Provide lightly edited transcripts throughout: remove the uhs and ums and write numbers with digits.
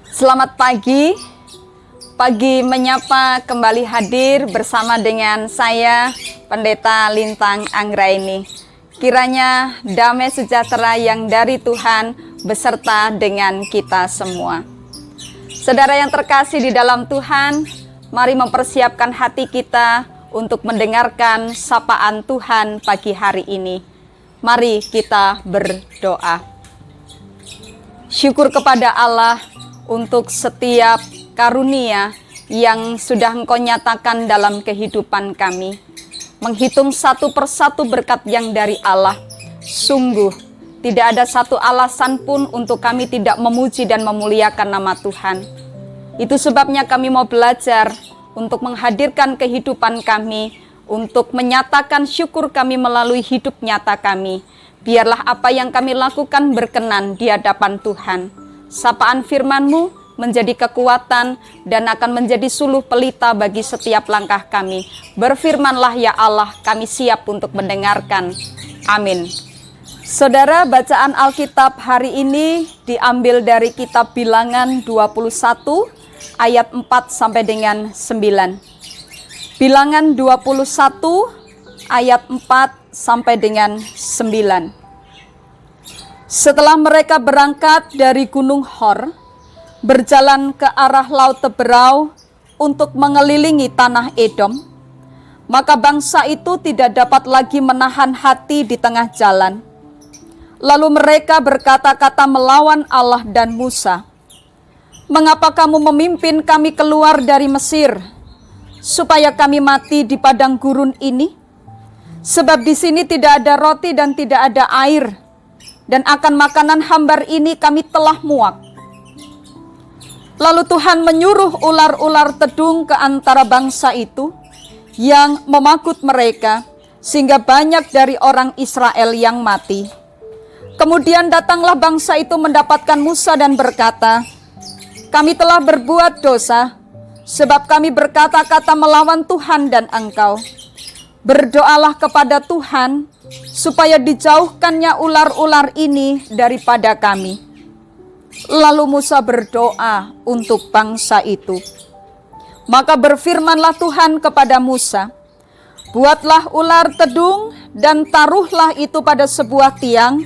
Selamat pagi. Pagi menyapa kembali hadir bersama dengan saya, Pendeta Lintang Anggraini. Kiranya damai sejahtera yang dari Tuhan beserta dengan kita semua. Saudara yang terkasih di dalam Tuhan, mari mempersiapkan hati kita untuk mendengarkan sapaan Tuhan pagi hari ini. Mari kita berdoa. Syukur kepada Allah untuk setiap karunia yang sudah Engkau nyatakan dalam kehidupan kami. Menghitung satu persatu berkat yang dari Allah. Sungguh, tidak ada satu alasan pun untuk kami tidak memuji dan memuliakan nama Tuhan. Itu sebabnya kami mau belajar untuk menghadirkan kehidupan kami, untuk menyatakan syukur kami melalui hidup nyata kami. Biarlah apa yang kami lakukan berkenan di hadapan Tuhan. Sapaan firman-Mu menjadi kekuatan dan akan menjadi suluh pelita bagi setiap langkah kami. Berfirmanlah ya Allah, kami siap untuk mendengarkan. Amin. Saudara, bacaan Alkitab hari ini diambil dari kitab Bilangan 21 ayat 4 sampai dengan 9. Bilangan 21 ayat 4 sampai dengan 9. Setelah mereka berangkat dari Gunung Hor, berjalan ke arah Laut Teberau untuk mengelilingi tanah Edom, maka bangsa itu tidak dapat lagi menahan hati di tengah jalan. Lalu mereka berkata-kata melawan Allah dan Musa, "Mengapa kamu memimpin kami keluar dari Mesir, supaya kami mati di padang gurun ini? Sebab di sini tidak ada roti dan tidak ada air, dan akan makanan hambar ini kami telah muak." Lalu Tuhan menyuruh ular-ular tedung ke antara bangsa itu yang memakut mereka, sehingga banyak dari orang Israel yang mati. Kemudian datanglah bangsa itu mendapatkan Musa dan berkata, "Kami telah berbuat dosa, sebab kami berkata-kata melawan Tuhan dan engkau. Berdoalah kepada Tuhan, supaya dijauhkannya ular-ular ini daripada kami." Lalu Musa berdoa untuk bangsa itu. Maka berfirmanlah Tuhan kepada Musa, "Buatlah ular tedung dan taruhlah itu pada sebuah tiang,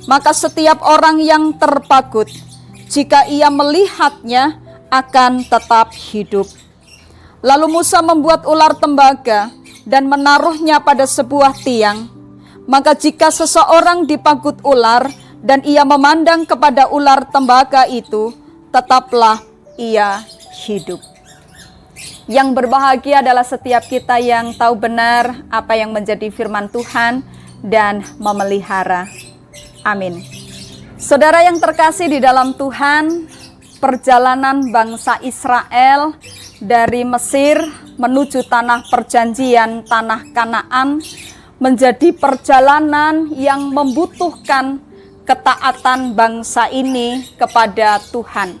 maka setiap orang yang terpagut, jika ia melihatnya, akan tetap hidup." Lalu Musa membuat ular tembaga dan menaruhnya pada sebuah tiang. Maka jika seseorang dipagut ular dan ia memandang kepada ular tembaga itu, tetaplah ia hidup. Yang berbahagia adalah setiap kita yang tahu benar apa yang menjadi firman Tuhan dan memelihara. Amin. Saudara yang terkasih di dalam Tuhan, perjalanan bangsa Israel dari Mesir menuju tanah perjanjian, tanah Kanaan, menjadi perjalanan yang membutuhkan ketaatan bangsa ini kepada Tuhan.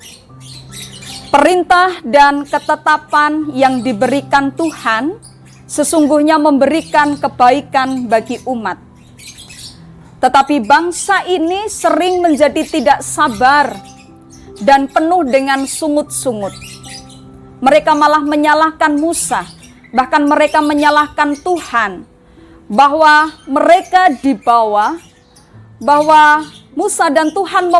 Perintah dan ketetapan yang diberikan Tuhan sesungguhnya memberikan kebaikan bagi umat. Tetapi bangsa ini sering menjadi tidak sabar dan penuh dengan sungut-sungut. Mereka malah menyalahkan Musa, bahkan mereka menyalahkan Tuhan, bahwa mereka dibawa, bahwa Musa dan Tuhan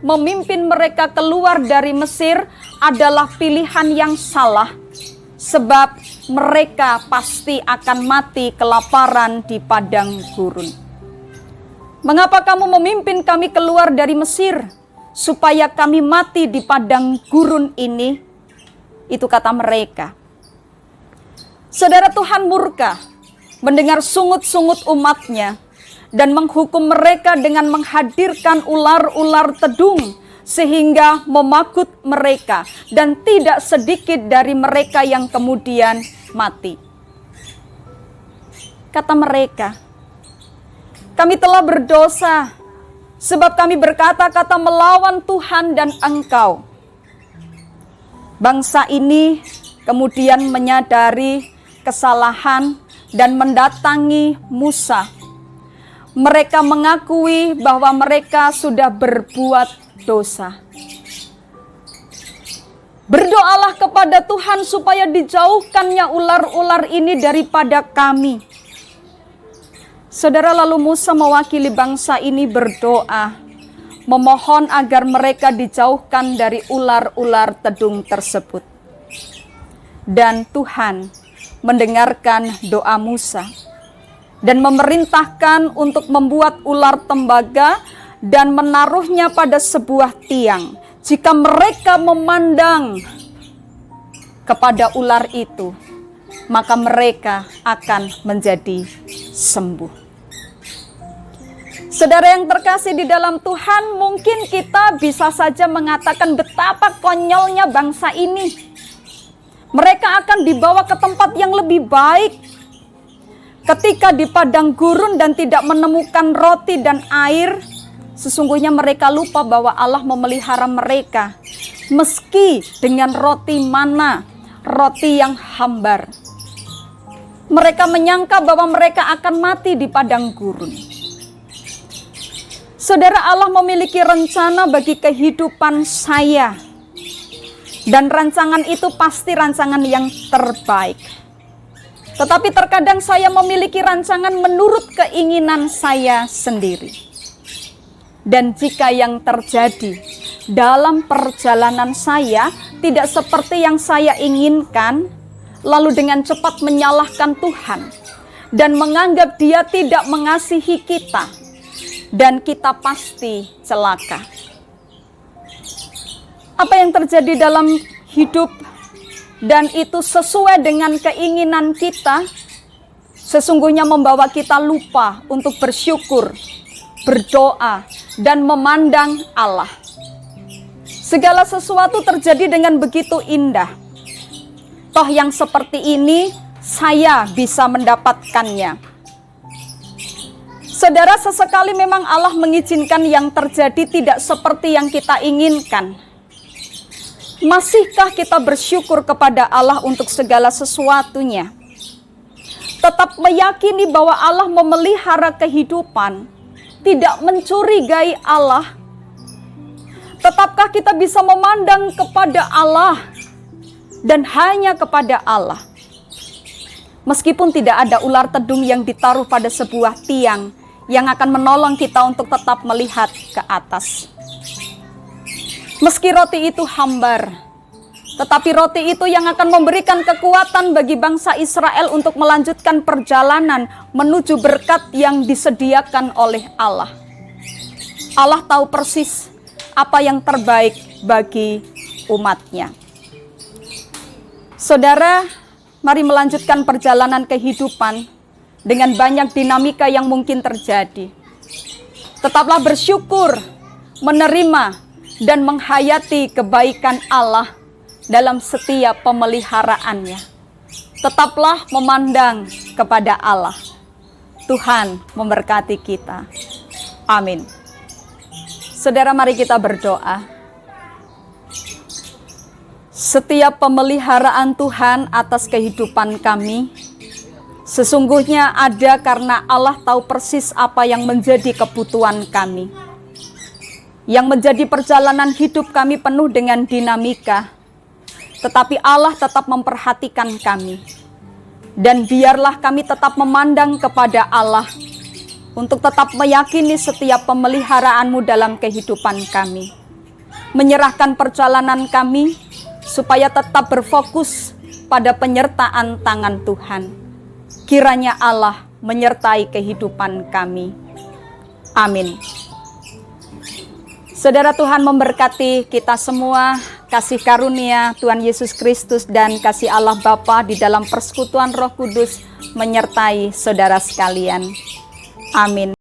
memimpin mereka keluar dari Mesir adalah pilihan yang salah, sebab mereka pasti akan mati kelaparan di padang gurun. "Mengapa kamu memimpin kami keluar dari Mesir, supaya kami mati di padang gurun ini?" Itu kata mereka. Saudara, Tuhan murka mendengar sungut-sungut umatnya dan menghukum mereka dengan menghadirkan ular-ular tedung sehingga memakut mereka, dan tidak sedikit dari mereka yang kemudian mati. Kata mereka, "Kami telah berdosa, sebab kami berkata-kata melawan Tuhan dan engkau." Bangsa ini kemudian menyadari kesalahan dan mendatangi Musa. Mereka mengakui bahwa mereka sudah berbuat dosa. Berdoalah kepada Tuhan supaya dijauhkannya ular-ular ini daripada kami. Saudara, lalu Musa mewakili bangsa ini berdoa, memohon agar mereka dijauhkan dari ular-ular tedung tersebut. Dan Tuhan mendengarkan doa Musa dan memerintahkan untuk membuat ular tembaga dan menaruhnya pada sebuah tiang. Jika mereka memandang kepada ular itu, maka mereka akan menjadi sembuh. Saudara yang terkasih di dalam Tuhan, mungkin kita bisa saja mengatakan betapa konyolnya bangsa ini. Mereka akan dibawa ke tempat yang lebih baik. Ketika di padang gurun dan tidak menemukan roti dan air, sesungguhnya mereka lupa bahwa Allah memelihara mereka. Meski dengan roti mana, roti yang hambar. Mereka menyangka bahwa mereka akan mati di padang gurun. Saudara, Allah memiliki rencana bagi kehidupan saya. Dan rancangan itu pasti rancangan yang terbaik. Tetapi terkadang saya memiliki rancangan menurut keinginan saya sendiri. Dan jika yang terjadi dalam perjalanan saya tidak seperti yang saya inginkan, lalu dengan cepat menyalahkan Tuhan dan menganggap Dia tidak mengasihi kita, dan kita pasti celaka. Apa yang terjadi dalam hidup dan itu sesuai dengan keinginan kita, sesungguhnya membawa kita lupa untuk bersyukur, berdoa, dan memandang Allah. Segala sesuatu terjadi dengan begitu indah. Toh yang seperti ini saya bisa mendapatkannya. Saudara, sesekali memang Allah mengizinkan yang terjadi tidak seperti yang kita inginkan. Masihkah kita bersyukur kepada Allah untuk segala sesuatunya? Tetap meyakini bahwa Allah memelihara kehidupan, tidak mencurigai Allah. Tetapkah kita bisa memandang kepada Allah dan hanya kepada Allah? Meskipun tidak ada ular tedung yang ditaruh pada sebuah tiang yang akan menolong kita untuk tetap melihat ke atas. Meski roti itu hambar, tetapi roti itu yang akan memberikan kekuatan bagi bangsa Israel untuk melanjutkan perjalanan menuju berkat yang disediakan oleh Allah. Allah tahu persis apa yang terbaik bagi umatnya. Saudara, mari melanjutkan perjalanan kehidupan dengan banyak dinamika yang mungkin terjadi. Tetaplah bersyukur, menerima, dan menghayati kebaikan Allah dalam setiap pemeliharaannya. Tetaplah memandang kepada Allah. Tuhan memberkati kita. Amin. Saudara, mari kita berdoa. Setiap pemeliharaan Tuhan atas kehidupan kami sesungguhnya ada karena Allah tahu persis apa yang menjadi kebutuhan kami. Yang menjadi perjalanan hidup kami penuh dengan dinamika, tetapi Allah tetap memperhatikan kami. Dan biarlah kami tetap memandang kepada Allah untuk tetap meyakini setiap pemeliharaan-Mu dalam kehidupan kami. Menyerahkan perjalanan kami supaya tetap berfokus pada penyertaan tangan Tuhan. Kiranya Allah menyertai kehidupan kami. Amin. Saudara, Tuhan memberkati kita semua. Kasih karunia Tuhan Yesus Kristus dan kasih Allah Bapa di dalam persekutuan Roh Kudus menyertai saudara sekalian. Amin.